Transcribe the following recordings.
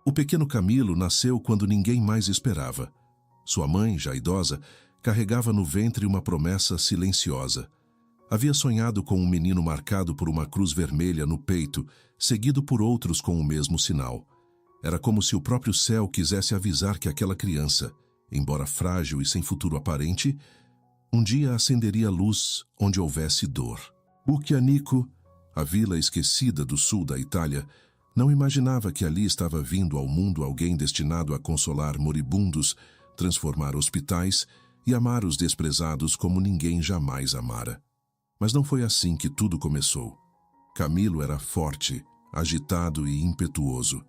O pequeno Camilo nasceu quando ninguém mais esperava. Sua mãe, já idosa, carregava no ventre uma promessa silenciosa. Havia sonhado com um menino marcado por uma cruz vermelha no peito, seguido por outros com o mesmo sinal. Era como se o próprio céu quisesse avisar que aquela criança, embora frágil e sem futuro aparente, um dia acenderia luz onde houvesse dor. Buchianico, a vila esquecida do sul da Itália, não imaginava que ali estava vindo ao mundo alguém destinado a consolar moribundos, transformar hospitais e amar os desprezados como ninguém jamais amara. Mas não foi assim que tudo começou. Camilo era forte, agitado e impetuoso.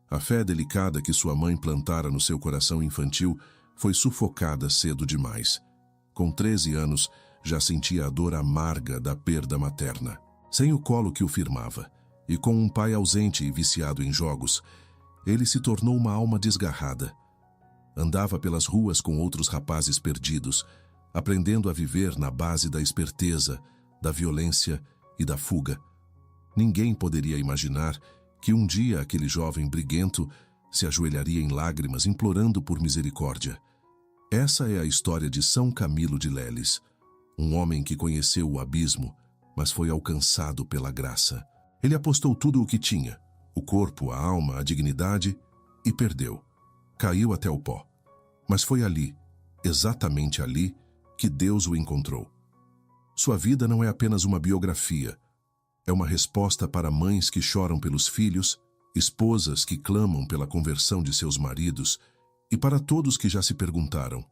A fé delicada que sua mãe plantara no seu coração infantil foi sufocada cedo demais. Com 13 anos, já sentia a dor amarga da perda materna. Sem o colo que o firmava, e com um pai ausente e viciado em jogos, ele se tornou uma alma desgarrada. Andava pelas ruas com outros rapazes perdidos, aprendendo a viver na base da esperteza, da violência e da fuga. Ninguém poderia imaginar que um dia aquele jovem briguento se ajoelharia em lágrimas implorando por misericórdia. Essa é a história de São Camilo de Leles, um homem que conheceu o abismo, mas foi alcançado pela graça. Ele apostou tudo o que tinha, o corpo, a alma, a dignidade, e perdeu. Caiu até o pó. Mas foi ali, exatamente ali, que Deus o encontrou. Sua vida não é apenas uma biografia. É uma resposta para mães que choram pelos filhos, esposas que clamam pela conversão de seus maridos, e para todos que já se perguntaram: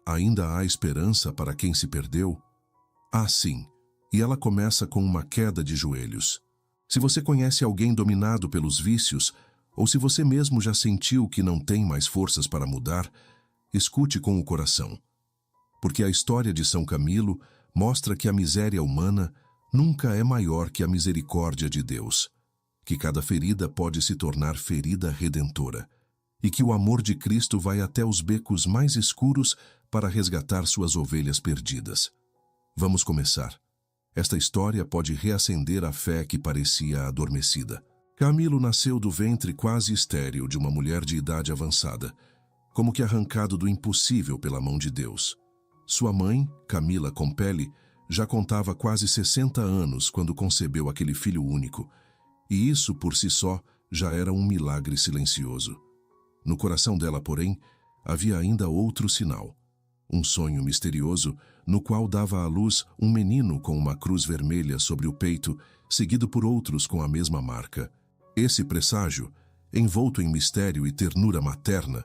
ainda há esperança para quem se perdeu? Ah, sim, e ela começa com uma queda de joelhos. Se você conhece alguém dominado pelos vícios, ou se você mesmo já sentiu que não tem mais forças para mudar, escute com o coração. Porque a história de São Camilo mostra que a miséria humana nunca é maior que a misericórdia de Deus, que cada ferida pode se tornar ferida redentora, e que o amor de Cristo vai até os becos mais escuros para resgatar suas ovelhas perdidas. Vamos começar. Esta história pode reacender a fé que parecia adormecida. Camilo nasceu do ventre quase estéril de uma mulher de idade avançada, como que arrancado do impossível pela mão de Deus. Sua mãe, Camila Compelli, já contava quase 60 anos quando concebeu aquele filho único, e isso por si só já era um milagre silencioso. No coração dela, porém, havia ainda outro sinal. Um sonho misterioso no qual dava à luz um menino com uma cruz vermelha sobre o peito, seguido por outros com a mesma marca. Esse presságio, envolto em mistério e ternura materna,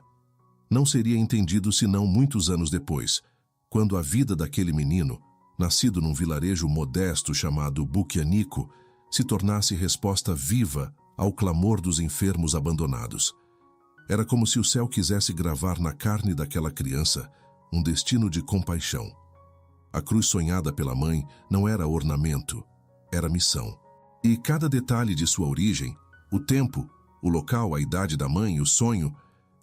não seria entendido senão muitos anos depois, quando a vida daquele menino, nascido num vilarejo modesto chamado Buchianico, se tornasse resposta viva ao clamor dos enfermos abandonados. Era como se o céu quisesse gravar na carne daquela criança um destino de compaixão. A cruz sonhada pela mãe não era ornamento, era missão. E cada detalhe de sua origem, o tempo, o local, a idade da mãe, o sonho,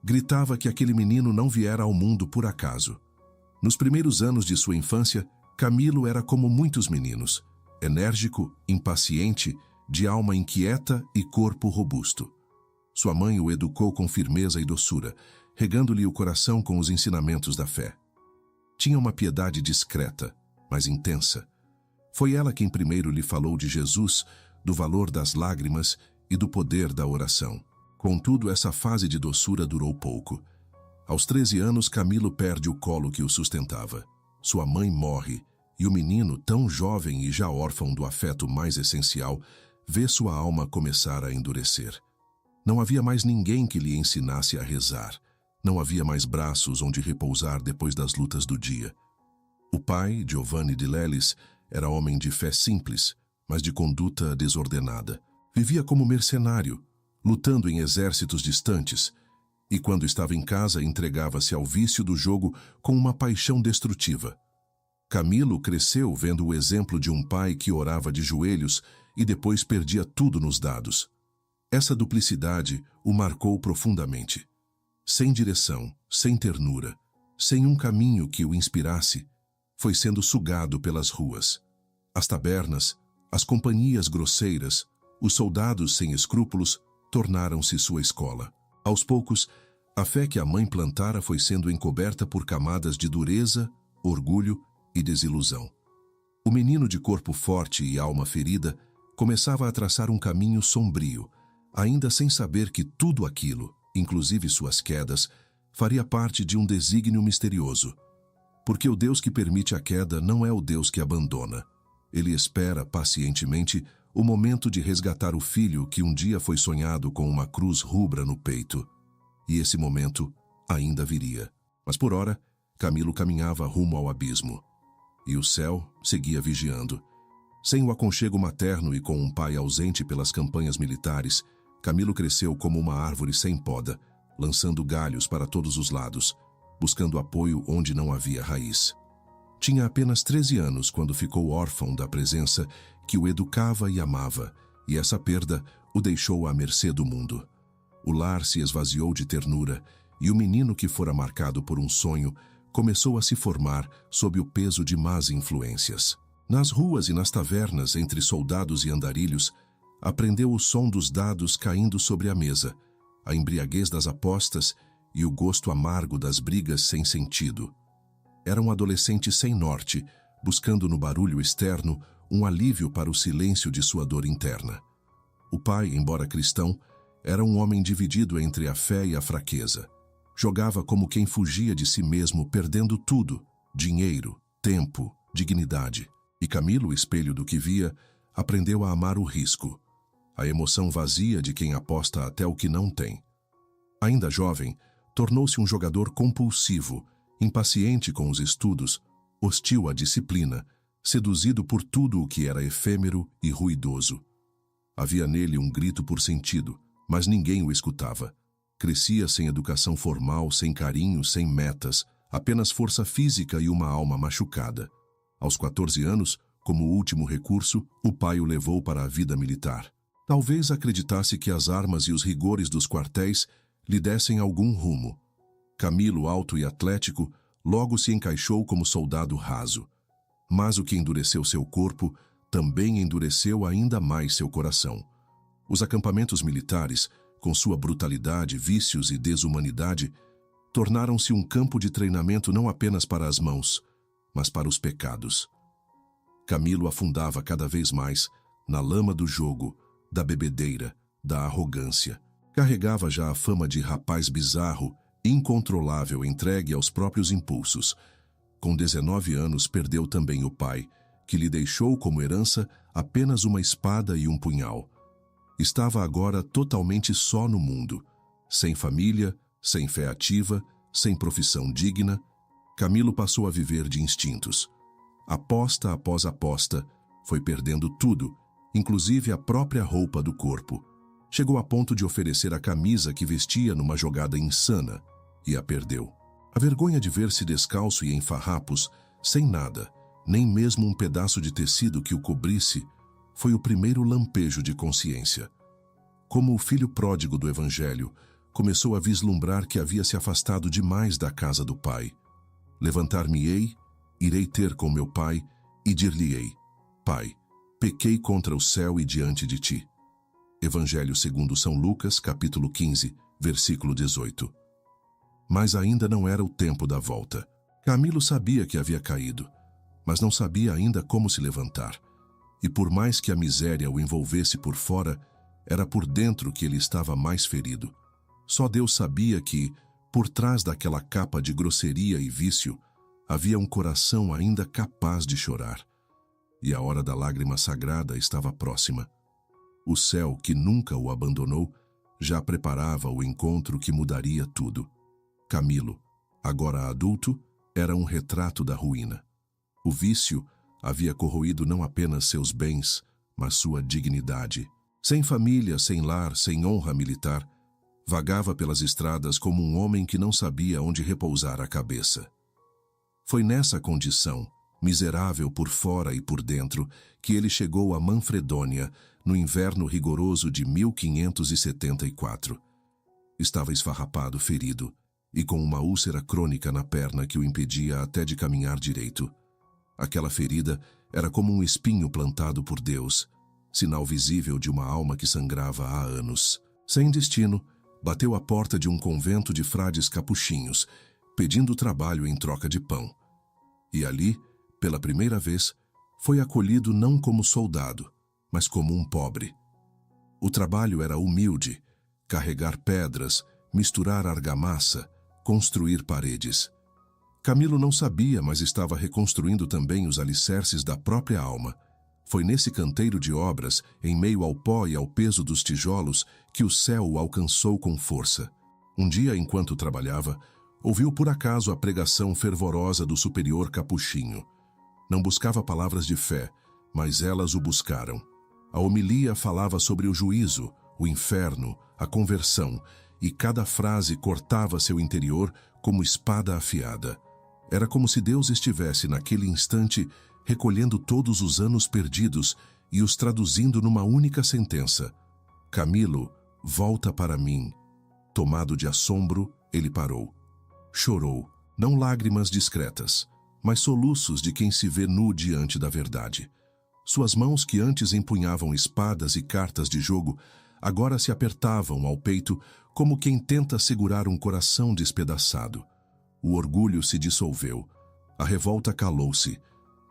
gritava que aquele menino não viera ao mundo por acaso. Nos primeiros anos de sua infância, Camilo era como muitos meninos, enérgico, impaciente, de alma inquieta e corpo robusto. Sua mãe o educou com firmeza e doçura, regando-lhe o coração com os ensinamentos da fé. Tinha uma piedade discreta, mas intensa. Foi ela quem primeiro lhe falou de Jesus, do valor das lágrimas e do poder da oração. Contudo, essa fase de doçura durou pouco. Aos 13 anos, Camilo perde o colo que o sustentava. Sua mãe morre, e o menino, tão jovem e já órfão do afeto mais essencial, vê sua alma começar a endurecer. Não havia mais ninguém que lhe ensinasse a rezar. Não havia mais braços onde repousar depois das lutas do dia. O pai, Giovanni de Leles, era homem de fé simples, mas de conduta desordenada. Vivia como mercenário, lutando em exércitos distantes, e quando estava em casa entregava-se ao vício do jogo com uma paixão destrutiva. Camilo cresceu vendo o exemplo de um pai que orava de joelhos e depois perdia tudo nos dados. Essa duplicidade o marcou profundamente. Sem direção, sem ternura, sem um caminho que o inspirasse, foi sendo sugado pelas ruas. As tabernas, as companhias grosseiras, os soldados sem escrúpulos tornaram-se sua escola. Aos poucos, a fé que a mãe plantara foi sendo encoberta por camadas de dureza, orgulho e desilusão. O menino de corpo forte e alma ferida começava a traçar um caminho sombrio, ainda sem saber que tudo aquilo, inclusive suas quedas, faria parte de um desígnio misterioso. Porque o Deus que permite a queda não é o Deus que abandona. Ele espera pacientemente o momento de resgatar o filho que um dia foi sonhado com uma cruz rubra no peito. E esse momento ainda viria. Mas por ora, Camilo caminhava rumo ao abismo. E o céu seguia vigiando. Sem o aconchego materno e com um pai ausente pelas campanhas militares, Camilo cresceu como uma árvore sem poda, lançando galhos para todos os lados, buscando apoio onde não havia raiz. Tinha apenas 13 anos quando ficou órfão da presença que o educava e amava, e essa perda o deixou à mercê do mundo. O lar se esvaziou de ternura, e o menino que fora marcado por um sonho começou a se formar sob o peso de más influências. Nas ruas e nas tavernas, entre soldados e andarilhos, aprendeu o som dos dados caindo sobre a mesa, a embriaguez das apostas e o gosto amargo das brigas sem sentido. Era um adolescente sem norte, buscando no barulho externo um alívio para o silêncio de sua dor interna. O pai, embora cristão, era um homem dividido entre a fé e a fraqueza. Jogava como quem fugia de si mesmo, perdendo tudo: dinheiro, tempo, dignidade. E Camilo, espelho do que via, aprendeu a amar o risco, a emoção vazia de quem aposta até o que não tem. Ainda jovem, tornou-se um jogador compulsivo, impaciente com os estudos, hostil à disciplina, seduzido por tudo o que era efêmero e ruidoso. Havia nele um grito por sentido, mas ninguém o escutava. Crescia sem educação formal, sem carinho, sem metas, apenas força física e uma alma machucada. Aos 14 anos, como último recurso, o pai o levou para a vida militar. Talvez acreditasse que as armas e os rigores dos quartéis lhe dessem algum rumo. Camilo, alto e atlético, logo se encaixou como soldado raso. Mas o que endureceu seu corpo também endureceu ainda mais seu coração. Os acampamentos militares, com sua brutalidade, vícios e desumanidade, tornaram-se um campo de treinamento não apenas para as mãos, mas para os pecados. Camilo afundava cada vez mais na lama do jogo, da bebedeira, da arrogância. Carregava já a fama de rapaz bizarro, incontrolável, entregue aos próprios impulsos. Com 19 anos perdeu também o pai, que lhe deixou como herança apenas uma espada e um punhal. Estava agora totalmente só no mundo, sem família, sem fé ativa, sem profissão digna. Camilo passou a viver de instintos. Aposta após aposta, foi perdendo tudo, inclusive a própria roupa do corpo. Chegou a ponto de oferecer a camisa que vestia numa jogada insana, e a perdeu. A vergonha de ver-se descalço e em farrapos, sem nada, nem mesmo um pedaço de tecido que o cobrisse, foi o primeiro lampejo de consciência. Como o filho pródigo do Evangelho, começou a vislumbrar que havia se afastado demais da casa do pai. Levantar-me-ei, irei ter com meu pai, e dir-lhe-ei: Pai, pequei contra o céu e diante de ti. Evangelho segundo São Lucas, capítulo 15, versículo 18. Mas ainda não era o tempo da volta. Camilo sabia que havia caído, mas não sabia ainda como se levantar. E por mais que a miséria o envolvesse por fora, era por dentro que ele estava mais ferido. Só Deus sabia que, por trás daquela capa de grosseria e vício, havia um coração ainda capaz de chorar. E a hora da lágrima sagrada estava próxima. O céu, que nunca o abandonou, já preparava o encontro que mudaria tudo. Camilo, agora adulto, era um retrato da ruína. O vício havia corroído não apenas seus bens, mas sua dignidade. Sem família, sem lar, sem honra militar, vagava pelas estradas como um homem que não sabia onde repousar a cabeça. Foi nessa condição, miserável por fora e por dentro, que ele chegou a Manfredônia, no inverno rigoroso de 1574. Estava esfarrapado, ferido, e com uma úlcera crônica na perna que o impedia até de caminhar direito. Aquela ferida era como um espinho plantado por Deus, sinal visível de uma alma que sangrava há anos. Sem destino, Bateu à porta de um convento de frades capuchinhos, pedindo trabalho em troca de pão. E ali, pela primeira vez, foi acolhido não como soldado, mas como um pobre. O trabalho era humilde: carregar pedras, misturar argamassa, construir paredes. Camilo não sabia, mas estava reconstruindo também os alicerces da própria alma. Foi nesse canteiro de obras, em meio ao pó e ao peso dos tijolos, que o céu o alcançou com força. Um dia, enquanto trabalhava, ouviu por acaso a pregação fervorosa do superior capuchinho. Não buscava palavras de fé, mas elas o buscaram. A homilia falava sobre o juízo, o inferno, a conversão, e cada frase cortava seu interior como espada afiada. Era como se Deus estivesse, naquele instante, recolhendo todos os anos perdidos e os traduzindo numa única sentença: Camilo, volta para mim. Tomado de assombro, ele parou. Chorou, não lágrimas discretas, mas soluços de quem se vê nu diante da verdade. Suas mãos, que antes empunhavam espadas e cartas de jogo, agora se apertavam ao peito como quem tenta segurar um coração despedaçado. O orgulho se dissolveu. A revolta calou-se.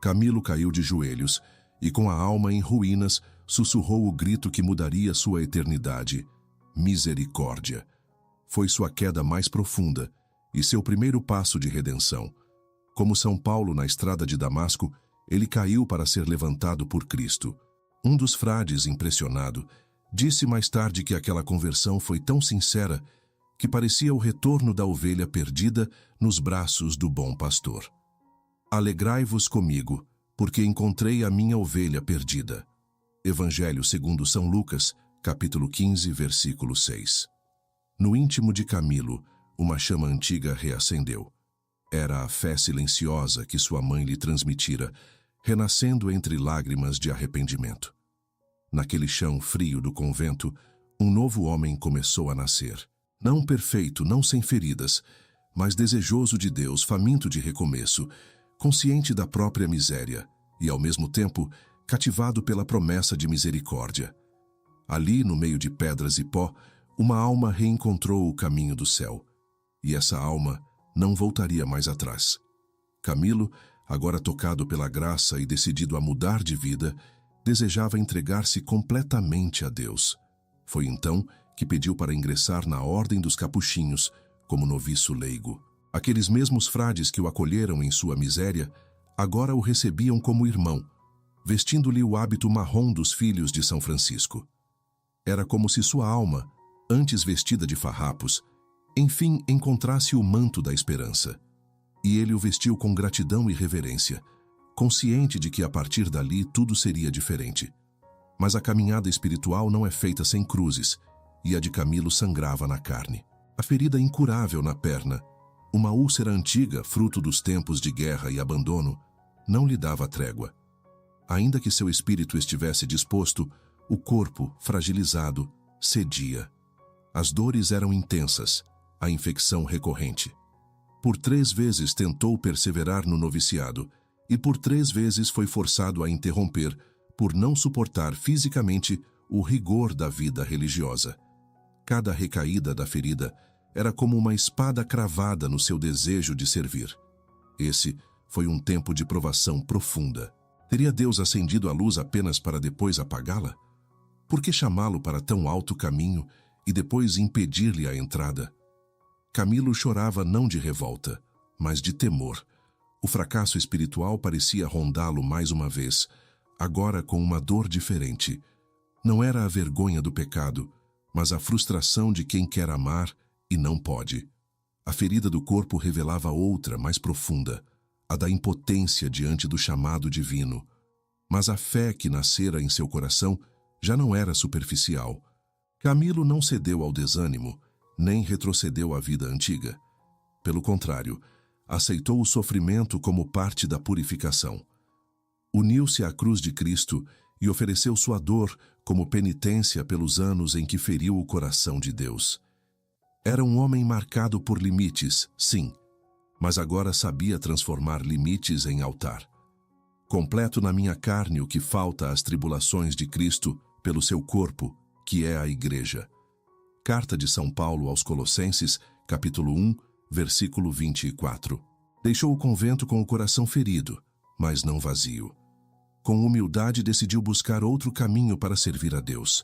Camilo caiu de joelhos e, com a alma em ruínas, sussurrou o grito que mudaria sua eternidade: misericórdia. Foi sua queda mais profunda e seu primeiro passo de redenção. Como São Paulo na estrada de Damasco, ele caiu para ser levantado por Cristo. Um dos frades, impressionado, disse mais tarde que aquela conversão foi tão sincera que parecia o retorno da ovelha perdida nos braços do bom pastor. Alegrai-vos comigo, porque encontrei a minha ovelha perdida. Evangelho segundo São Lucas, capítulo 15, versículo 6. No íntimo de Camilo, uma chama antiga reacendeu. Era a fé silenciosa que sua mãe lhe transmitira, renascendo entre lágrimas de arrependimento. Naquele chão frio do convento, um novo homem começou a nascer. Não perfeito, não sem feridas, mas desejoso de Deus, faminto de recomeço, consciente da própria miséria e, ao mesmo tempo, cativado pela promessa de misericórdia. Ali, no meio de pedras e pó, uma alma reencontrou o caminho do céu. E essa alma não voltaria mais atrás. Camilo, agora tocado pela graça e decidido a mudar de vida, desejava entregar-se completamente a Deus. Foi então que pediu para ingressar na Ordem dos Capuchinhos como noviço leigo. Aqueles mesmos frades que o acolheram em sua miséria, agora o recebiam como irmão, vestindo-lhe o hábito marrom dos filhos de São Francisco. Era como se sua alma, antes vestida de farrapos, enfim encontrasse o manto da esperança. E ele o vestiu com gratidão e reverência, consciente de que a partir dali tudo seria diferente. Mas a caminhada espiritual não é feita sem cruzes, e a de Camilo sangrava na carne. A ferida incurável na perna, uma úlcera antiga, fruto dos tempos de guerra e abandono, não lhe dava trégua. Ainda que seu espírito estivesse disposto, o corpo, fragilizado, cedia. As dores eram intensas, a infecção recorrente. Por 3 vezes tentou perseverar no noviciado, e por 3 vezes foi forçado a interromper, por não suportar fisicamente o rigor da vida religiosa. Cada recaída da ferida era como uma espada cravada no seu desejo de servir. Esse foi um tempo de provação profunda. Teria Deus acendido a luz apenas para depois apagá-la? Por que chamá-lo para tão alto caminho e depois impedir-lhe a entrada? Camilo chorava não de revolta, mas de temor. O fracasso espiritual parecia rondá-lo mais uma vez, agora com uma dor diferente. Não era a vergonha do pecado, mas a frustração de quem quer amar e não pode. A ferida do corpo revelava outra, mais profunda, a da impotência diante do chamado divino. Mas a fé que nascera em seu coração já não era superficial. Camilo não cedeu ao desânimo, nem retrocedeu à vida antiga. Pelo contrário, aceitou o sofrimento como parte da purificação. Uniu-se à cruz de Cristo e ofereceu sua dor como penitência pelos anos em que feriu o coração de Deus. Era um homem marcado por limites, sim, mas agora sabia transformar limites em altar. Completo na minha carne o que falta às tribulações de Cristo pelo seu corpo, que é a Igreja. Carta de São Paulo aos Colossenses, capítulo 1, versículo 24. Deixou o convento com o coração ferido, mas não vazio. Com humildade decidiu buscar outro caminho para servir a Deus.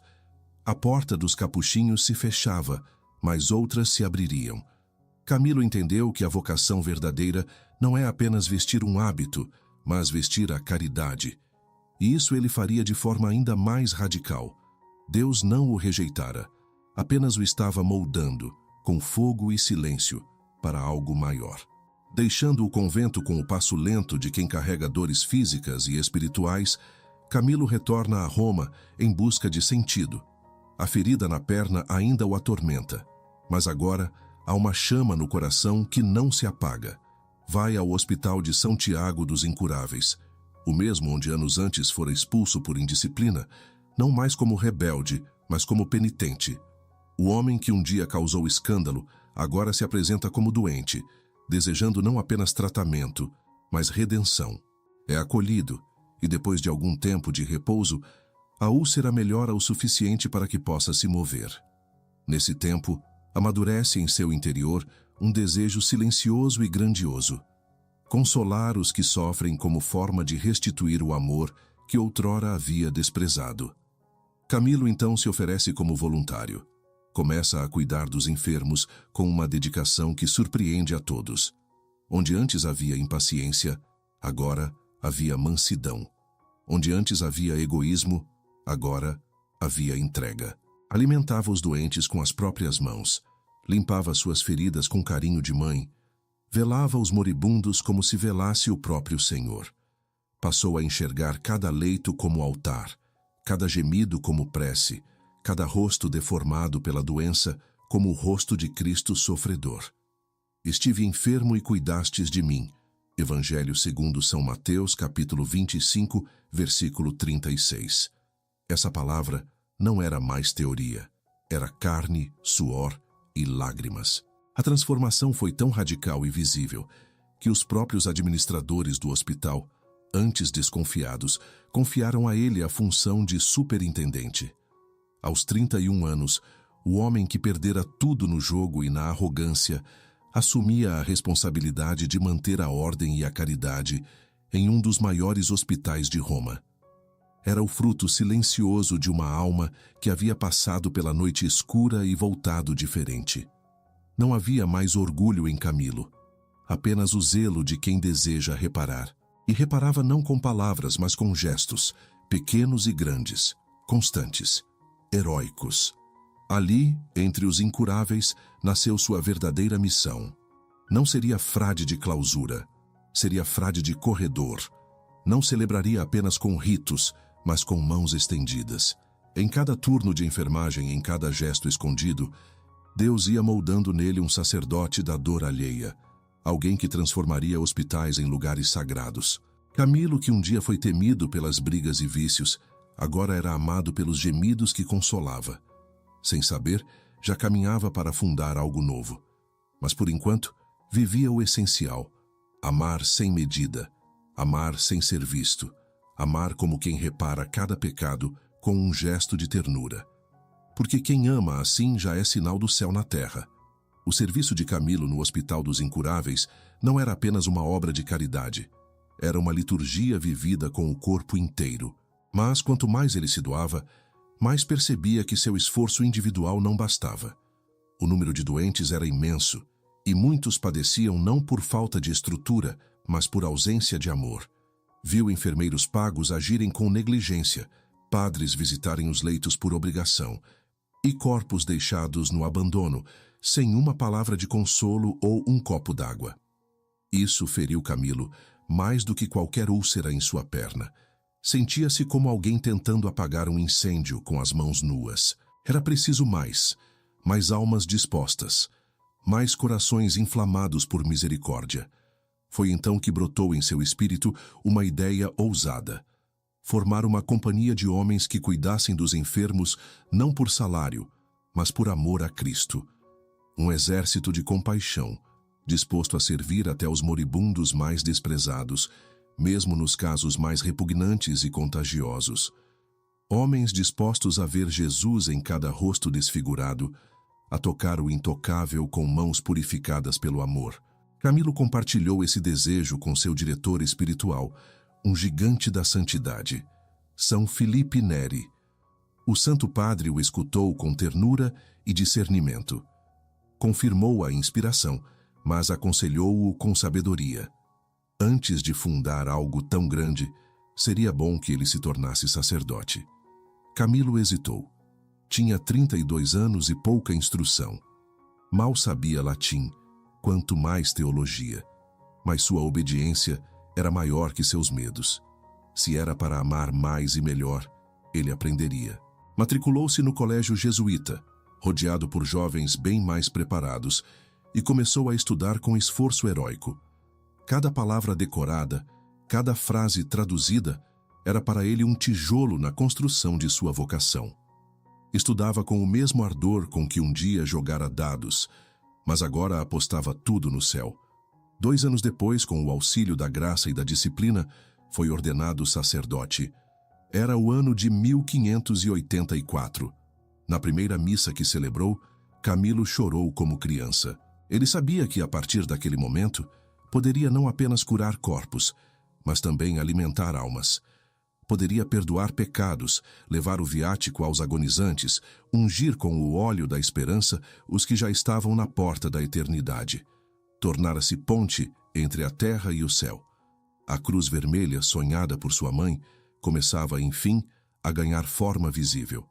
A porta dos capuchinhos se fechava, mas outras se abririam. Camilo entendeu que a vocação verdadeira não é apenas vestir um hábito, mas vestir a caridade. E isso ele faria de forma ainda mais radical. Deus não o rejeitara, apenas o estava moldando, com fogo e silêncio, para algo maior. Deixando o convento com o passo lento de quem carrega dores físicas e espirituais, Camilo retorna a Roma em busca de sentido. A ferida na perna ainda o atormenta, mas agora há uma chama no coração que não se apaga. Vai ao Hospital de São Tiago dos Incuráveis, o mesmo onde anos antes fora expulso por indisciplina, não mais como rebelde, mas como penitente. O homem que um dia causou escândalo, agora se apresenta como doente, desejando não apenas tratamento, mas redenção. É acolhido, e depois de algum tempo de repouso, a úlcera melhora o suficiente para que possa se mover. Nesse tempo, amadurece em seu interior um desejo silencioso e grandioso: consolar os que sofrem como forma de restituir o amor que outrora havia desprezado. Camilo então se oferece como voluntário. Começa a cuidar dos enfermos com uma dedicação que surpreende a todos. Onde antes havia impaciência, agora havia mansidão. Onde antes havia egoísmo, agora havia entrega. Alimentava os doentes com as próprias mãos, limpava suas feridas com carinho de mãe, velava os moribundos como se velasse o próprio Senhor. Passou a enxergar cada leito como altar, cada gemido como prece, cada rosto deformado pela doença como o rosto de Cristo sofredor. Estive enfermo e cuidastes de mim. Evangelho segundo São Mateus, capítulo 25, versículo 36. Essa palavra não era mais teoria, era carne, suor e lágrimas. A transformação foi tão radical e visível que os próprios administradores do hospital, antes desconfiados, confiaram a ele a função de superintendente. Aos 31 anos, o homem que perdera tudo no jogo e na arrogância assumia a responsabilidade de manter a ordem e a caridade em um dos maiores hospitais de Roma. Era o fruto silencioso de uma alma que havia passado pela noite escura e voltado diferente. Não havia mais orgulho em Camilo, apenas o zelo de quem deseja reparar. E reparava não com palavras, mas com gestos, pequenos e grandes, constantes, heróicos. Ali, entre os incuráveis, nasceu sua verdadeira missão. Não seria frade de clausura, seria frade de corredor. Não celebraria apenas com ritos, mas com mãos estendidas. Em cada turno de enfermagem, em cada gesto escondido, Deus ia moldando nele um sacerdote da dor alheia, alguém que transformaria hospitais em lugares sagrados. Camilo, que um dia foi temido pelas brigas e vícios, agora era amado pelos gemidos que consolava. Sem saber, já caminhava para fundar algo novo. Mas por enquanto, vivia o essencial: amar sem medida, amar sem ser visto, amar como quem repara cada pecado com um gesto de ternura. Porque quem ama assim já é sinal do céu na terra. O serviço de Camilo no Hospital dos Incuráveis não era apenas uma obra de caridade. Era uma liturgia vivida com o corpo inteiro. Mas quanto mais ele se doava, mais percebia que seu esforço individual não bastava. O número de doentes era imenso, e muitos padeciam não por falta de estrutura, mas por ausência de amor. Viu enfermeiros pagos agirem com negligência, padres visitarem os leitos por obrigação, e corpos deixados no abandono, sem uma palavra de consolo ou um copo d'água. Isso feriu Camilo mais do que qualquer úlcera em sua perna. Sentia-se como alguém tentando apagar um incêndio com as mãos nuas. Era preciso mais almas dispostas, mais corações inflamados por misericórdia. Foi então que brotou em seu espírito uma ideia ousada: formar uma companhia de homens que cuidassem dos enfermos não por salário, mas por amor a Cristo. Um exército de compaixão, disposto a servir até os moribundos mais desprezados, mesmo nos casos mais repugnantes e contagiosos. Homens dispostos a ver Jesus em cada rosto desfigurado, a tocar o intocável com mãos purificadas pelo amor. Camilo compartilhou esse desejo com seu diretor espiritual, um gigante da santidade, São Filipe Neri. O Santo Padre o escutou com ternura e discernimento. Confirmou a inspiração, mas aconselhou-o com sabedoria. Antes de fundar algo tão grande, seria bom que ele se tornasse sacerdote. Camilo hesitou. Tinha 32 anos e pouca instrução. Mal sabia latim, quanto mais teologia. Mas sua obediência era maior que seus medos. Se era para amar mais e melhor, ele aprenderia. Matriculou-se no colégio jesuíta, rodeado por jovens bem mais preparados, e começou a estudar com esforço heróico. Cada palavra decorada, cada frase traduzida, era para ele um tijolo na construção de sua vocação. Estudava com o mesmo ardor com que um dia jogara dados, mas agora apostava tudo no céu. 2 anos depois, com o auxílio da graça e da disciplina, foi ordenado sacerdote. Era o ano de 1584. Na primeira missa que celebrou, Camilo chorou como criança. Ele sabia que, a partir daquele momento, poderia não apenas curar corpos, mas também alimentar almas. Poderia perdoar pecados, levar o viático aos agonizantes, ungir com o óleo da esperança os que já estavam na porta da eternidade. Tornara-se ponte entre a terra e o céu. A cruz vermelha, sonhada por sua mãe, começava, enfim, a ganhar forma visível.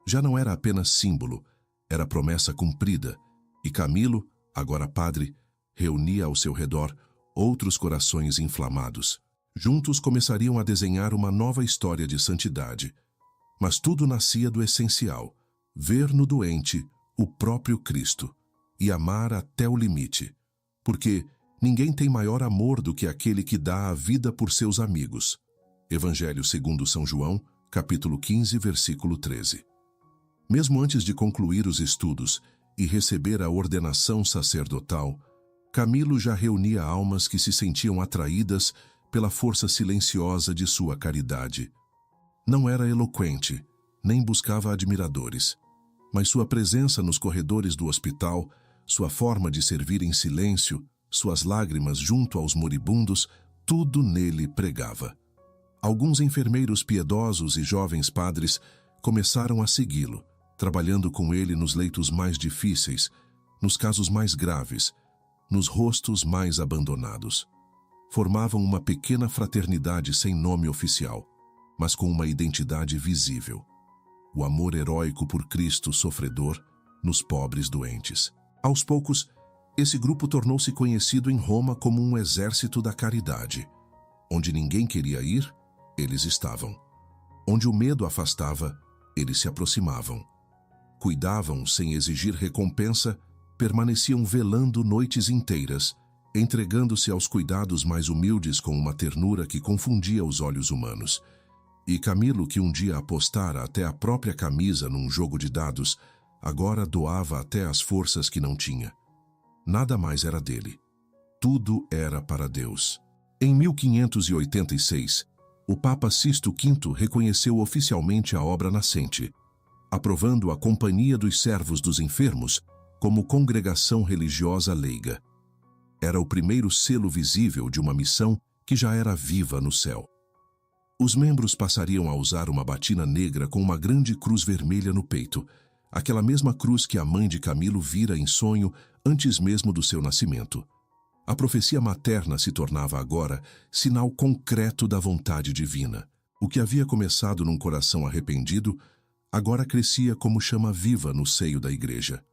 Já não era apenas símbolo, era promessa cumprida, e Camilo, agora padre, reunia ao seu redor outros corações inflamados. Juntos começariam a desenhar uma nova história de santidade. Mas tudo nascia do essencial: ver no doente o próprio Cristo e amar até o limite. Porque ninguém tem maior amor do que aquele que dá a vida por seus amigos. Evangelho segundo São João, capítulo 15, versículo 13. Mesmo antes de concluir os estudos e receber a ordenação sacerdotal, Camilo já reunia almas que se sentiam atraídas pela força silenciosa de sua caridade. Não era eloquente, nem buscava admiradores, mas sua presença nos corredores do hospital, sua forma de servir em silêncio, suas lágrimas junto aos moribundos, tudo nele pregava. Alguns enfermeiros piedosos e jovens padres começaram a segui-lo, trabalhando com ele nos leitos mais difíceis, nos casos mais graves, nos rostos mais abandonados. Formavam uma pequena fraternidade sem nome oficial, mas com uma identidade visível: o amor heróico por Cristo sofredor nos pobres doentes. Aos poucos, esse grupo tornou-se conhecido em Roma como um exército da caridade. Onde ninguém queria ir, eles estavam. Onde o medo afastava, eles se aproximavam. Cuidavam sem exigir recompensa, permaneciam velando noites inteiras, entregando-se aos cuidados mais humildes com uma ternura que confundia os olhos humanos. E Camilo, que um dia apostara até a própria camisa num jogo de dados, agora doava até as forças que não tinha. Nada mais era dele. Tudo era para Deus. Em 1586, o Papa Sisto V reconheceu oficialmente a obra nascente, aprovando a Companhia dos Servos dos Enfermos como congregação religiosa leiga. Era o primeiro selo visível de uma missão que já era viva no céu. Os membros passariam a usar uma batina negra com uma grande cruz vermelha no peito, aquela mesma cruz que a mãe de Camilo vira em sonho antes mesmo do seu nascimento. A profecia materna se tornava agora sinal concreto da vontade divina. O que havia começado num coração arrependido, agora crescia como chama viva no seio da igreja.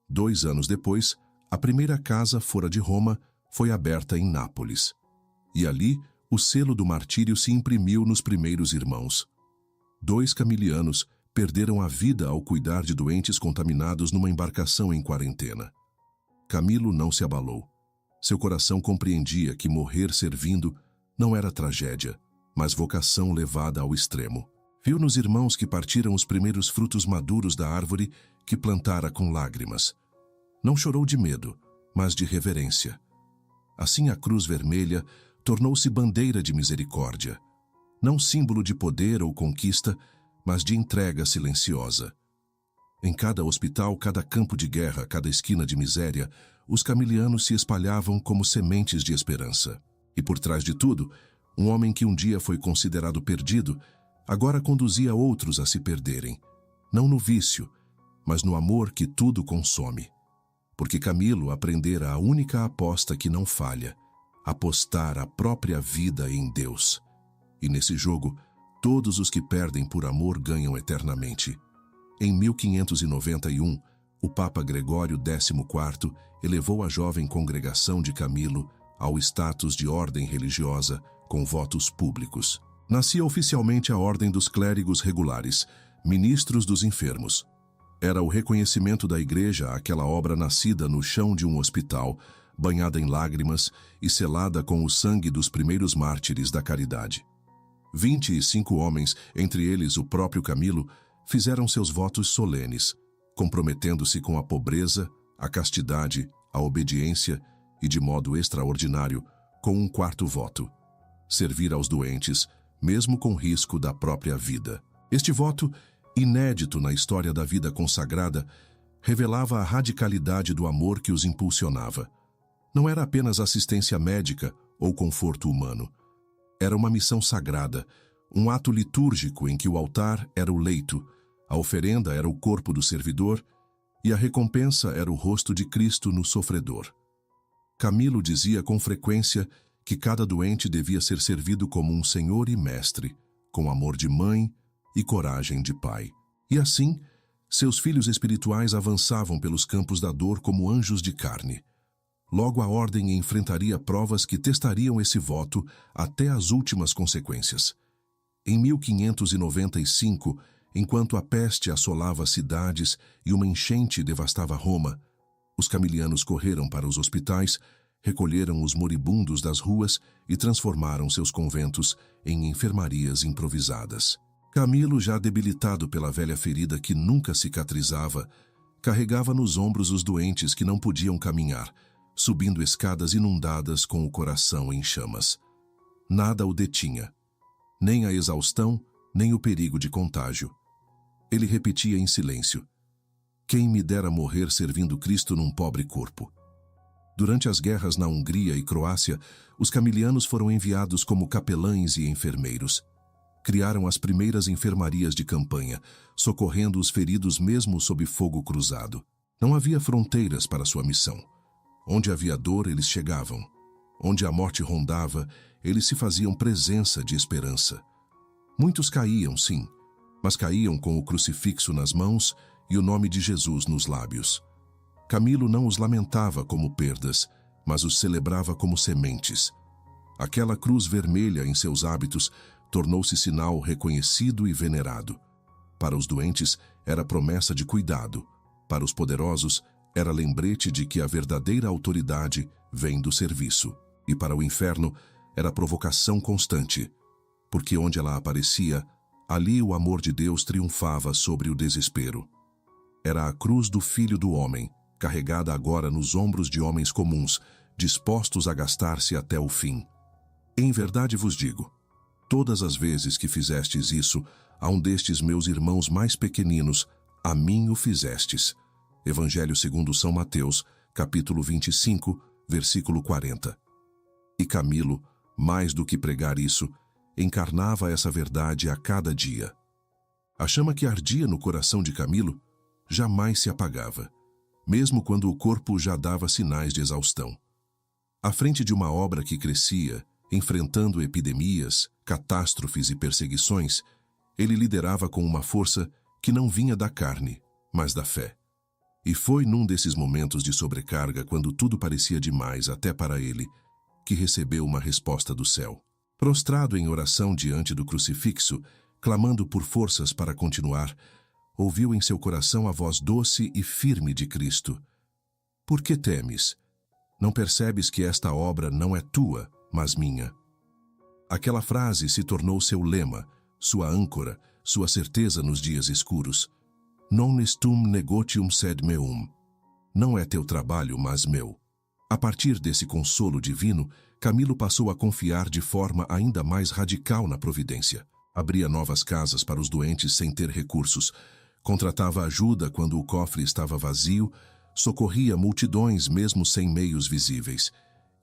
2 anos depois, a primeira casa fora de Roma foi aberta em Nápoles. E ali, o selo do martírio se imprimiu nos primeiros irmãos. 2 camilianos perderam a vida ao cuidar de doentes contaminados numa embarcação em quarentena. Camilo não se abalou. Seu coração compreendia que morrer servindo não era tragédia, mas vocação levada ao extremo. Viu nos irmãos que partiram os primeiros frutos maduros da árvore que plantara com lágrimas. Não chorou de medo, mas de reverência. Assim a cruz vermelha tornou-se bandeira de misericórdia, não símbolo de poder ou conquista, mas de entrega silenciosa. Em cada hospital, cada campo de guerra, cada esquina de miséria, os camilianos se espalhavam como sementes de esperança. E por trás de tudo, um homem que um dia foi considerado perdido, agora conduzia outros a se perderem, não no vício, mas no amor que tudo consome. Porque Camilo aprendera a única aposta que não falha, apostar a própria vida em Deus. E nesse jogo, todos os que perdem por amor ganham eternamente. Em 1591, o Papa Gregório XIV elevou a jovem congregação de Camilo ao status de ordem religiosa com votos públicos. Nascia oficialmente a Ordem dos Clérigos Regulares, ministros dos enfermos. Era o reconhecimento da Igreja àquela obra nascida no chão de um hospital, banhada em lágrimas e selada com o sangue dos primeiros mártires da caridade. 25 homens, entre eles o próprio Camilo, fizeram seus votos solenes, comprometendo-se com a pobreza, a castidade, a obediência e, de modo extraordinário, com um quarto voto: servir aos doentes, mesmo com risco da própria vida. Este voto, inédito na história da vida consagrada, revelava a radicalidade do amor que os impulsionava. Não era apenas assistência médica ou conforto humano. Era uma missão sagrada, um ato litúrgico em que o altar era o leito, a oferenda era o corpo do servidor e a recompensa era o rosto de Cristo no sofredor. Camilo dizia com frequência que cada doente devia ser servido como um senhor e mestre, com amor de mãe e coragem de pai. E assim, seus filhos espirituais avançavam pelos campos da dor como anjos de carne. Logo a ordem enfrentaria provas que testariam esse voto até as últimas consequências. Em 1595, enquanto a peste assolava cidades e uma enchente devastava Roma, os camilianos correram para os hospitais, recolheram os moribundos das ruas e transformaram seus conventos em enfermarias improvisadas. Camilo, já debilitado pela velha ferida que nunca cicatrizava, carregava nos ombros os doentes que não podiam caminhar, subindo escadas inundadas com o coração em chamas. Nada o detinha, nem a exaustão, nem o perigo de contágio. Ele repetia em silêncio: quem me dera morrer servindo Cristo num pobre corpo. Durante as guerras na Hungria e Croácia, os camilianos foram enviados como capelães e enfermeiros. Criaram as primeiras enfermarias de campanha, socorrendo os feridos mesmo sob fogo cruzado. Não havia fronteiras para sua missão. Onde havia dor, eles chegavam. Onde a morte rondava, eles se faziam presença de esperança. Muitos caíam, sim, mas caíam com o crucifixo nas mãos e o nome de Jesus nos lábios. Camilo não os lamentava como perdas, mas os celebrava como sementes. Aquela cruz vermelha em seus hábitos tornou-se sinal reconhecido e venerado. Para os doentes, era promessa de cuidado. Para os poderosos, era lembrete de que a verdadeira autoridade vem do serviço. E para o inferno, era provocação constante, porque onde ela aparecia, ali o amor de Deus triunfava sobre o desespero. Era a cruz do Filho do Homem, carregada agora nos ombros de homens comuns, dispostos a gastar-se até o fim. Em verdade vos digo, todas as vezes que fizestes isso a um destes meus irmãos mais pequeninos, a mim o fizestes. Evangelho segundo São Mateus, capítulo 25, versículo 40. E Camilo, mais do que pregar isso, encarnava essa verdade a cada dia. A chama que ardia no coração de Camilo jamais se apagava, mesmo quando o corpo já dava sinais de exaustão. À frente de uma obra que crescia, enfrentando epidemias, catástrofes e perseguições, ele liderava com uma força que não vinha da carne, mas da fé. E foi num desses momentos de sobrecarga, quando tudo parecia demais até para ele, que recebeu uma resposta do céu. Prostrado em oração diante do crucifixo, clamando por forças para continuar, ouviu em seu coração a voz doce e firme de Cristo: por que temes? Não percebes que esta obra não é tua, mas minha? Aquela frase se tornou seu lema, sua âncora, sua certeza nos dias escuros. Non est tum negotium sed meum. Não é teu trabalho, mas meu. A partir desse consolo divino, Camilo passou a confiar de forma ainda mais radical na providência. Abria novas casas para os doentes sem ter recursos, Contratava ajuda quando o cofre estava vazio, socorria multidões mesmo sem meios visíveis.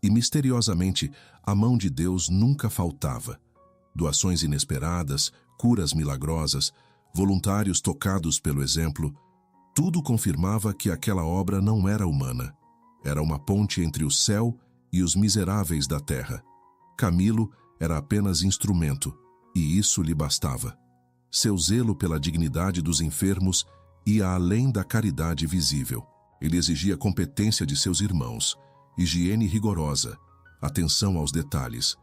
E, misteriosamente, a mão de Deus nunca faltava. Doações inesperadas, curas milagrosas, voluntários tocados pelo exemplo, tudo confirmava que aquela obra não era humana. Era uma ponte entre o céu e os miseráveis da terra. Camilo era apenas instrumento, e isso lhe bastava. Seu zelo pela dignidade dos enfermos ia além da caridade visível. Ele exigia competência de seus irmãos, higiene rigorosa, atenção aos detalhes,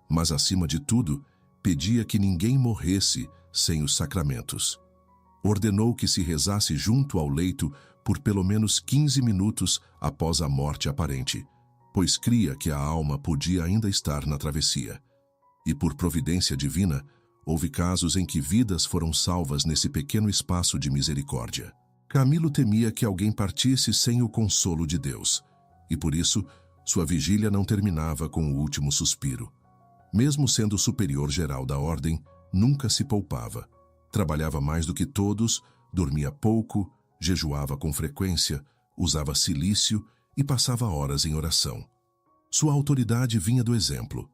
mas, acima de tudo, pedia que ninguém morresse sem os sacramentos. Ordenou que se rezasse junto ao leito por pelo menos 15 minutos após a morte aparente, pois cria que a alma podia ainda estar na travessia. E, por providência divina, houve casos em que vidas foram salvas nesse pequeno espaço de misericórdia. Camilo temia que alguém partisse sem o consolo de Deus, e por isso sua vigília não terminava com o último suspiro. Mesmo sendo o superior geral da ordem, nunca se poupava. Trabalhava mais do que todos, dormia pouco, jejuava com frequência, usava cilício e passava horas em oração. Sua autoridade vinha do exemplo.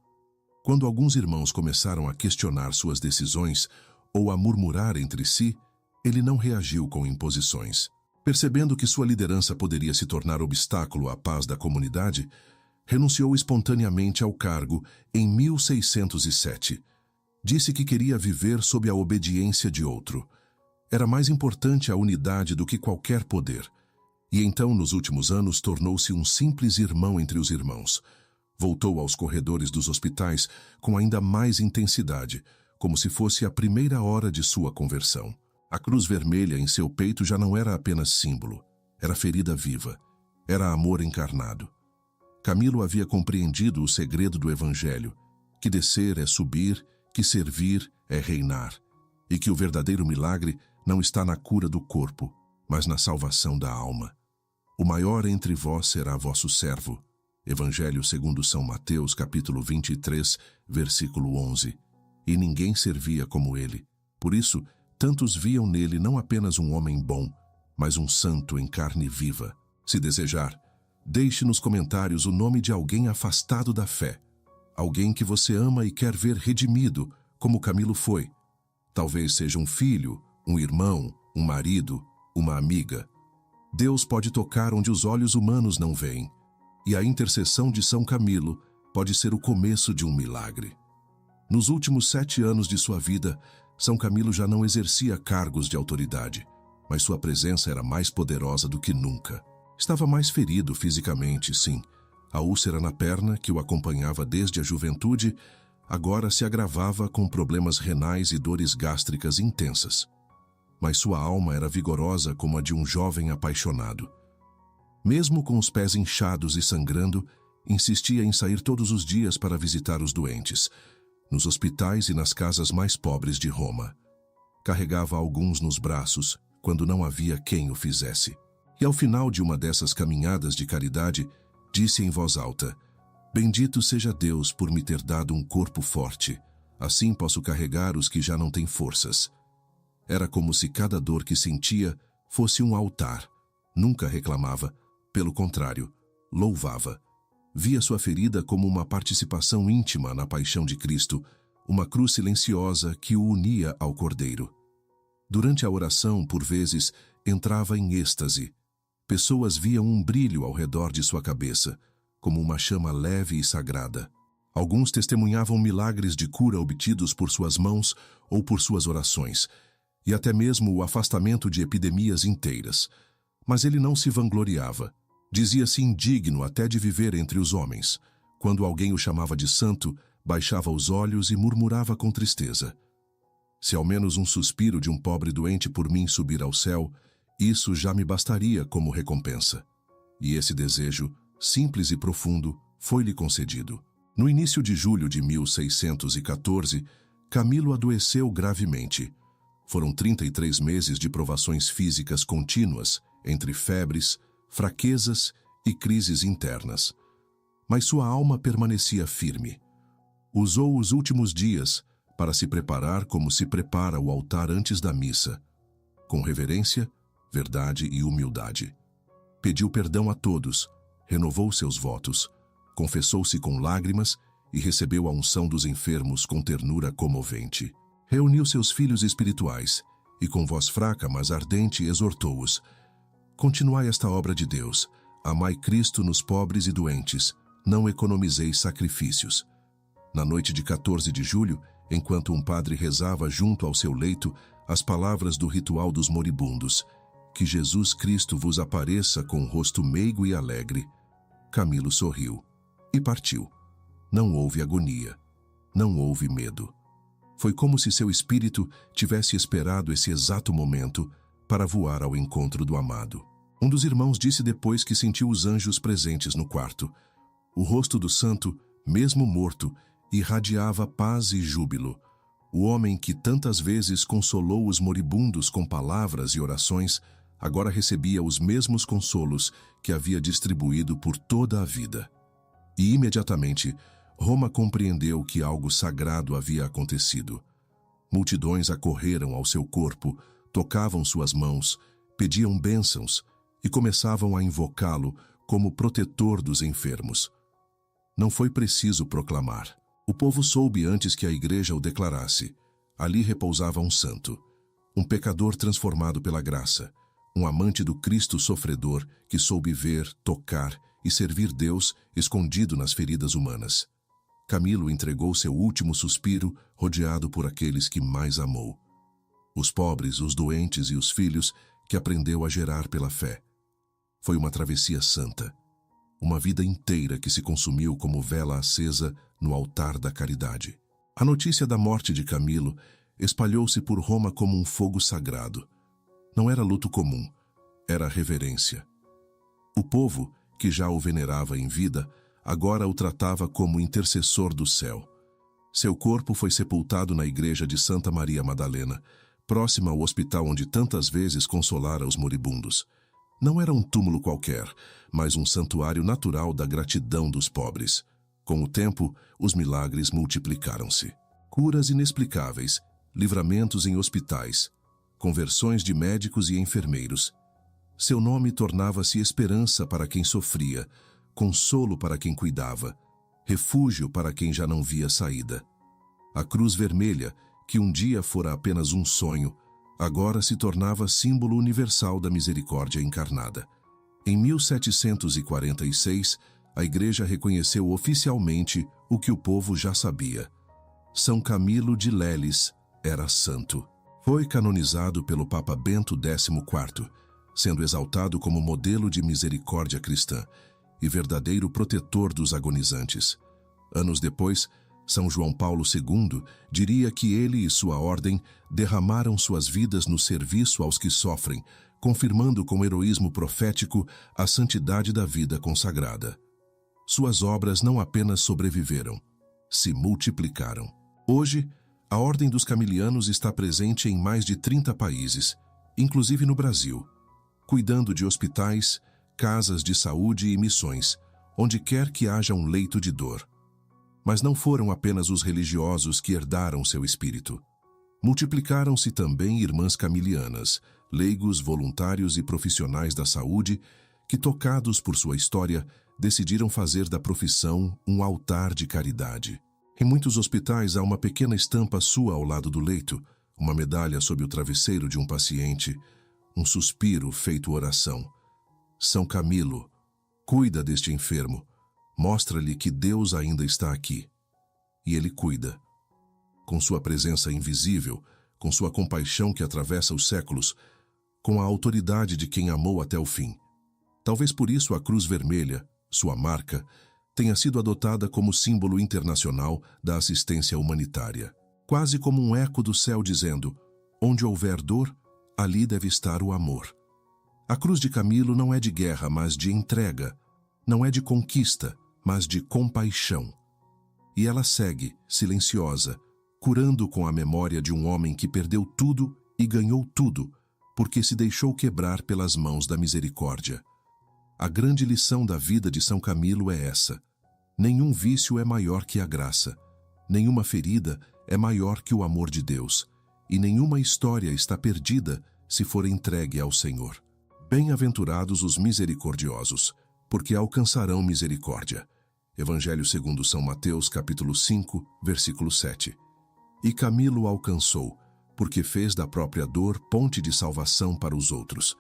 Quando alguns irmãos começaram a questionar suas decisões ou a murmurar entre si, ele não reagiu com imposições. Percebendo que sua liderança poderia se tornar obstáculo à paz da comunidade, renunciou espontaneamente ao cargo em 1607. Disse que queria viver sob a obediência de outro. Era mais importante a unidade do que qualquer poder. E então, nos últimos anos, tornou-se um simples irmão entre os irmãos. Voltou aos corredores dos hospitais com ainda mais intensidade, como se fosse a primeira hora de sua conversão. A cruz vermelha em seu peito já não era apenas símbolo, era ferida viva, era amor encarnado. Camilo havia compreendido o segredo do Evangelho, que descer é subir, que servir é reinar, e que o verdadeiro milagre não está na cura do corpo, mas na salvação da alma. O maior entre vós será vosso servo. Evangelho segundo São Mateus, capítulo 23, versículo 11. E ninguém servia como ele. Por isso, tantos viam nele não apenas um homem bom, mas um santo em carne viva. Se desejar, deixe nos comentários o nome de alguém afastado da fé. Alguém que você ama e quer ver redimido, como Camilo foi. Talvez seja um filho, um irmão, um marido, uma amiga. Deus pode tocar onde os olhos humanos não veem. E a intercessão de São Camilo pode ser o começo de um milagre. Nos últimos 7 anos de sua vida, São Camilo já não exercia cargos de autoridade, mas sua presença era mais poderosa do que nunca. Estava mais ferido fisicamente, sim. A úlcera na perna, que o acompanhava desde a juventude, agora se agravava com problemas renais e dores gástricas intensas. Mas sua alma era vigorosa como a de um jovem apaixonado. Mesmo com os pés inchados e sangrando, insistia em sair todos os dias para visitar os doentes, nos hospitais e nas casas mais pobres de Roma. Carregava alguns nos braços, quando não havia quem o fizesse. E ao final de uma dessas caminhadas de caridade, disse em voz alta: "Bendito seja Deus por me ter dado um corpo forte, assim posso carregar os que já não têm forças." Era como se cada dor que sentia fosse um altar. Nunca reclamava, pelo contrário, louvava. Via sua ferida como uma participação íntima na paixão de Cristo, uma cruz silenciosa que o unia ao Cordeiro. Durante a oração, por vezes, entrava em êxtase. Pessoas viam um brilho ao redor de sua cabeça, como uma chama leve e sagrada. Alguns testemunhavam milagres de cura obtidos por suas mãos ou por suas orações, e até mesmo o afastamento de epidemias inteiras. Mas ele não se vangloriava. Dizia-se indigno até de viver entre os homens. Quando alguém o chamava de santo, baixava os olhos e murmurava com tristeza: "Se ao menos um suspiro de um pobre doente por mim subir ao céu, isso já me bastaria como recompensa." E esse desejo, simples e profundo, foi-lhe concedido. No início de julho de 1614, Camilo adoeceu gravemente. Foram 33 meses de provações físicas contínuas, entre febres, fraquezas e crises internas. Mas sua alma permanecia firme. Usou os últimos dias para se preparar como se prepara o altar antes da missa. com reverência, verdade e humildade. Pediu perdão a todos, renovou seus votos, confessou-se com lágrimas e recebeu a unção dos enfermos com ternura comovente. Reuniu seus filhos espirituais e, com voz fraca, mas ardente, exortou-os: continuai esta obra de Deus, amai Cristo nos pobres e doentes, não economizeis sacrifícios. Na noite de 14 de julho, enquanto um padre rezava junto ao seu leito as palavras do ritual dos moribundos: que Jesus Cristo vos apareça com o rosto meigo e alegre, Camilo sorriu e partiu. Não houve agonia, não houve medo. Foi como se seu espírito tivesse esperado esse exato momento para voar ao encontro do amado. Um dos irmãos disse depois que sentiu os anjos presentes no quarto. O rosto do santo, mesmo morto, irradiava paz e júbilo. O homem que tantas vezes consolou os moribundos com palavras e orações, agora recebia os mesmos consolos que havia distribuído por toda a vida. E imediatamente, Roma compreendeu que algo sagrado havia acontecido. Multidões acorreram ao seu corpo, tocavam suas mãos, pediam bênçãos e começavam a invocá-lo como protetor dos enfermos. Não foi preciso proclamar. O povo soube antes que a igreja o declarasse. Ali repousava um santo, um pecador transformado pela graça, um amante do Cristo sofredor que soube ver, tocar e servir Deus escondido nas feridas humanas. Camilo entregou seu último suspiro, rodeado por aqueles que mais amou. Os pobres, os doentes e os filhos que aprendeu a gerar pela fé. Foi uma travessia santa. Uma vida inteira que se consumiu como vela acesa no altar da caridade. A notícia da morte de Camilo espalhou-se por Roma como um fogo sagrado. Não era luto comum, era reverência. O povo, que já o venerava em vida, agora o tratava como intercessor do céu. Seu corpo foi sepultado na igreja de Santa Maria Madalena, próxima ao hospital onde tantas vezes consolara os moribundos. Não era um túmulo qualquer, mas um santuário natural da gratidão dos pobres. Com o tempo, os milagres multiplicaram-se. Curas inexplicáveis, livramentos em hospitais, conversões de médicos e enfermeiros. Seu nome tornava-se esperança para quem sofria, consolo para quem cuidava, refúgio para quem já não via saída. A cruz vermelha, que um dia fora apenas um sonho, agora se tornava símbolo universal da misericórdia encarnada. Em 1746, a Igreja reconheceu oficialmente o que o povo já sabia. São Camilo de Leles era santo. Foi canonizado pelo Papa Bento XIV, sendo exaltado como modelo de misericórdia cristã e verdadeiro protetor dos agonizantes. Anos depois, São João Paulo II diria que ele e sua ordem derramaram suas vidas no serviço aos que sofrem, confirmando com heroísmo profético a santidade da vida consagrada. Suas obras não apenas sobreviveram, se multiplicaram. Hoje, a Ordem dos Camilianos está presente em mais de 30 países, inclusive no Brasil, cuidando de hospitais, casas de saúde e missões, onde quer que haja um leito de dor. Mas não foram apenas os religiosos que herdaram seu espírito. Multiplicaram-se também irmãs camilianas, leigos, voluntários e profissionais da saúde que, tocados por sua história, decidiram fazer da profissão um altar de caridade. Em muitos hospitais há uma pequena estampa sua ao lado do leito, uma medalha sob o travesseiro de um paciente, um suspiro feito oração. São Camilo, cuida deste enfermo, mostra-lhe que Deus ainda está aqui. E ele cuida. Com sua presença invisível, com sua compaixão que atravessa os séculos, com a autoridade de quem amou até o fim. Talvez por isso a Cruz Vermelha, sua marca, tenha sido adotada como símbolo internacional da assistência humanitária. Quase como um eco do céu dizendo: onde houver dor, ali deve estar o amor. A cruz de Camilo não é de guerra, mas de entrega. Não é de conquista, mas de compaixão. E ela segue, silenciosa, curando com a memória de um homem que perdeu tudo e ganhou tudo, porque se deixou quebrar pelas mãos da misericórdia. A grande lição da vida de São Camilo é essa: nenhum vício é maior que a graça, nenhuma ferida é maior que o amor de Deus, e nenhuma história está perdida se for entregue ao Senhor. Bem-aventurados os misericordiosos, porque alcançarão misericórdia. Evangelho segundo São Mateus, capítulo 5, versículo 7. E Camilo alcançou, porque fez da própria dor ponte de salvação para os outros.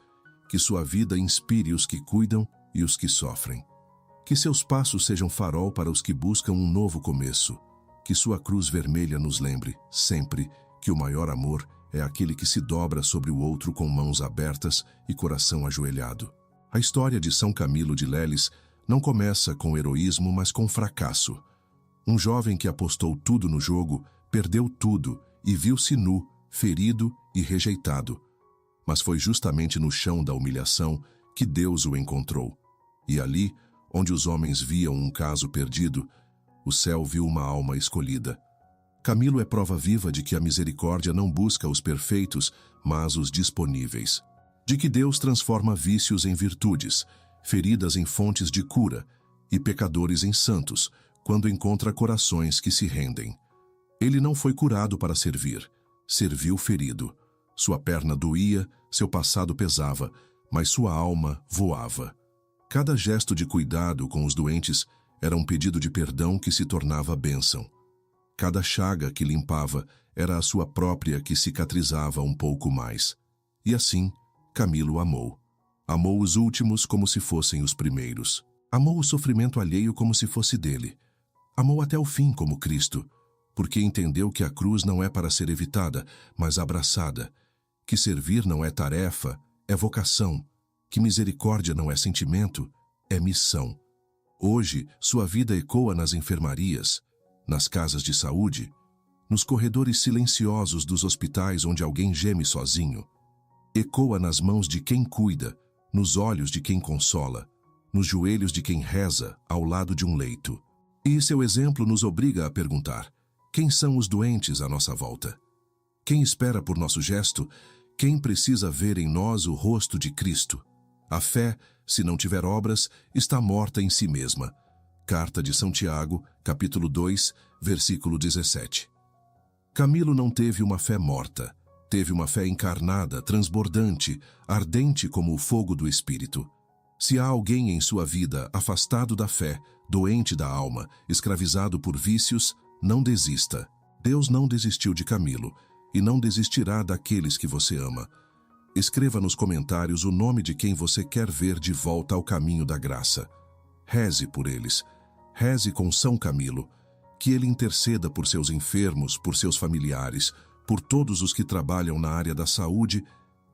Que sua vida inspire os que cuidam e os que sofrem. Que seus passos sejam farol para os que buscam um novo começo. Que sua cruz vermelha nos lembre, sempre, que o maior amor é aquele que se dobra sobre o outro com mãos abertas e coração ajoelhado. A história de São Camilo de Leles não começa com heroísmo, mas com fracasso. Um jovem que apostou tudo no jogo, perdeu tudo e viu-se nu, ferido e rejeitado. Mas foi justamente no chão da humilhação que Deus o encontrou. E ali, onde os homens viam um caso perdido, o céu viu uma alma escolhida. Camilo é prova viva de que a misericórdia não busca os perfeitos, mas os disponíveis. De que Deus transforma vícios em virtudes, feridas em fontes de cura e pecadores em santos, quando encontra corações que se rendem. Ele não foi curado para servir, serviu ferido. Sua perna doía, seu passado pesava, mas sua alma voava. Cada gesto de cuidado com os doentes era um pedido de perdão que se tornava bênção. Cada chaga que limpava era a sua própria que cicatrizava um pouco mais. E assim, Camilo amou. Amou os últimos como se fossem os primeiros. Amou o sofrimento alheio como se fosse dele. Amou até o fim como Cristo, porque entendeu que a cruz não é para ser evitada, mas abraçada. Que servir não é tarefa, é vocação. Que misericórdia não é sentimento, é missão. Hoje, sua vida ecoa nas enfermarias, nas casas de saúde, nos corredores silenciosos dos hospitais onde alguém geme sozinho. Ecoa nas mãos de quem cuida, nos olhos de quem consola, nos joelhos de quem reza ao lado de um leito. E seu exemplo nos obriga a perguntar: quem são os doentes à nossa volta? Quem espera por nosso gesto? Quem precisa ver em nós o rosto de Cristo? A fé, se não tiver obras, está morta em si mesma. Carta de São Tiago, capítulo 2, versículo 17. Camilo não teve uma fé morta. Teve uma fé encarnada, transbordante, ardente como o fogo do Espírito. Se há alguém em sua vida afastado da fé, doente da alma, escravizado por vícios, não desista. Deus não desistiu de Camilo e não desistirá daqueles que você ama. Escreva nos comentários o nome de quem você quer ver de volta ao caminho da graça. Reze por eles. Reze com São Camilo. Que ele interceda por seus enfermos, por seus familiares, por todos os que trabalham na área da saúde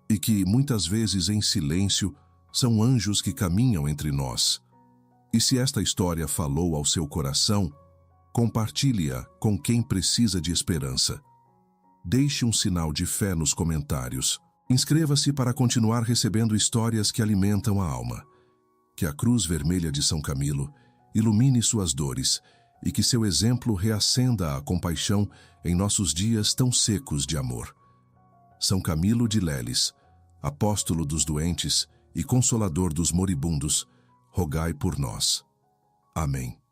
e que, muitas vezes em silêncio, são anjos que caminham entre nós. E se esta história falou ao seu coração, compartilhe-a com quem precisa de esperança. Deixe um sinal de fé nos comentários. Inscreva-se para continuar recebendo histórias que alimentam a alma. Que a cruz vermelha de São Camilo ilumine suas dores e que seu exemplo reacenda a compaixão em nossos dias tão secos de amor. São Camilo de Leles, apóstolo dos doentes e consolador dos moribundos, rogai por nós. Amém.